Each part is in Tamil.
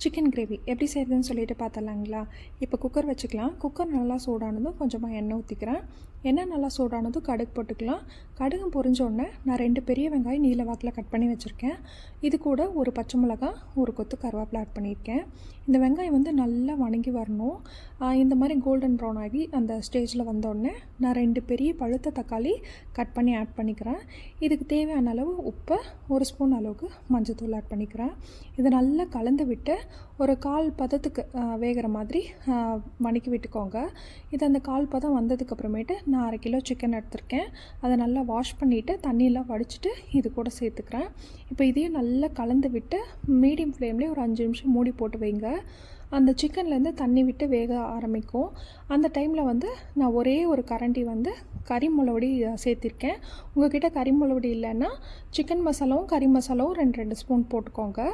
சிக்கன் கிரேவி எப்படி செய்கிறதுன்னு சொல்லிட்டு பார்த்தலாங்களா. இப்போ குக்கர் வச்சுக்கலாம். குக்கர் நல்லா சூடானதும் கொஞ்சமாக எண்ணெய் ஊற்றிக்கிறேன். எண்ணெய் நல்லா சூடானதும் கடுகு போட்டுக்கலாம். கடுகு பொரிஞ்சோடனே நான் 2 பெரிய வெங்காயம் நீல வாக்கில் கட் பண்ணி வச்சுருக்கேன். இது கூட ஒரு பச்சை மிளகாய், ஒரு கொத்து கருவேப்பிலை ஆட் பண்ணியிருக்கேன். இந்த வெங்காயம் வந்து நல்லா வணங்கி வரணும். இந்த மாதிரி கோல்டன் ப்ரௌன் ஆகி அந்த ஸ்டேஜில் வந்தோடனே நான் 2 பெரிய பழுத்த தக்காளி கட் பண்ணி ஆட் பண்ணிக்கிறேன். இதுக்கு தேவையான அளவு உப்பு, 1 ஸ்பூன் அளவுக்கு மஞ்சத்தூள் ஆட் பண்ணிக்கிறேன். இதை நல்லா கலந்து விட்டு ஒரு 1/4 பதத்துக்கு வேகிற மாதிரி வணக்கி விட்டுக்கோங்க. இது அந்த 1/4 பதம் வந்ததுக்கப்புறமேட்டு நான் 1/2 கிலோ சிக்கன் எடுத்திருக்கேன். அதை நல்லா வாஷ் பண்ணிவிட்டு தண்ணியெலாம் வடிச்சிட்டு இது கூட சேர்த்துக்கிறேன். இப்போ இதையும் நல்லா கலந்து விட்டு மீடியம் ஃப்ளேம்லேயே ஒரு 5 நிமிஷம் மூடி போட்டு வைங்க. அந்த சிக்கன்லேருந்து தண்ணி விட்டு வேக ஆரம்பிக்கும். அந்த டைமில் வந்து நான் ஒரே ஒரு கரண்டி வந்து கறி மிளகுடி சேர்த்திருக்கேன். உங்கள்கிட்ட கறி மிளகுடி இல்லைன்னா சிக்கன் மசாலாவும் கறி மசாலாவும் 2 ஸ்பூன் போட்டுக்கோங்க.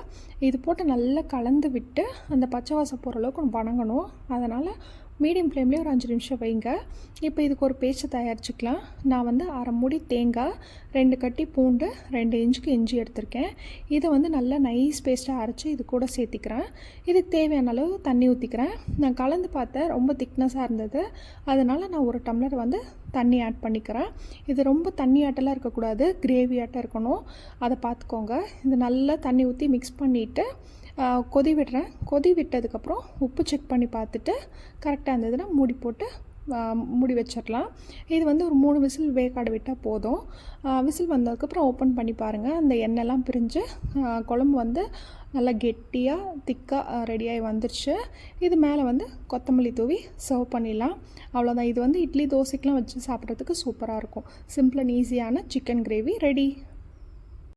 இது போட்டு நல்லா கலந்து விட்டு அந்த பச்சை வாசம் போகிற அளவுக்கு வணங்கணும். அதனால் மீடியம் ஃப்ளேம்லேயே ஒரு 5 நிமிஷம் வைங்க. இப்போ இதுக்கு ஒரு பேஸ்ட் தயாரிச்சுக்கலாம். நான் வந்து 1/2 மூடி தேங்காய், 2 கட்டி பூண்டு, 2 இன்ச்சுக்கு இஞ்சி எடுத்திருக்கேன். இதை வந்து நல்லா நைஸ் பேஸ்ட்டாக அரைச்சி இது கூட சேர்த்திக்கிறேன். இதுக்கு தேவையான அளவு தண்ணி ஊற்றிக்கிறேன். நான் கலந்து பார்த்தேன், ரொம்ப திக்னஸாக இருந்தது. அதனால் நான் 1 டம்ளர் வந்து தண்ணி ஆட் பண்ணிக்கிறேன். இது ரொம்ப தண்ணி ஆட்டெல்லாம் இருக்கக்கூடாது, கிரேவி ஆட்டம் இருக்கணும். அதை பார்த்துக்கோங்க. இது நல்லா தண்ணி ஊற்றி மிக்ஸ் பண்ணிவிட்டு கொதி விடுறேன். கொதி விட்டதுக்கப்புறம் உப்பு செக் பண்ணி பார்த்துட்டு கரெக்டாக இருந்ததுன்னா மூடி போட்டு மூடி வச்சிடலாம். இது வந்து ஒரு 3 விசில் வேக்காடு விட்டால் போதும். விசில் வந்ததுக்கப்புறம் ஓப்பன் பண்ணி பாருங்கள். அந்த எண்ணெய்லாம் பிரிஞ்சு குழம்பு வந்து நல்லா கெட்டியாக திக்காக ரெடியாகி வந்துருச்சு. இது மேலே வந்து கொத்தமல்லி தூவி சர்வ் பண்ணிடலாம். அவ்வளோதான். இது வந்து இட்லி தோசைக்கெலாம் வச்சு சாப்பிட்றதுக்கு சூப்பராக இருக்கும். சிம்பிள் அண்ட் ஈஸியான சிக்கன் கிரேவி ரெடி.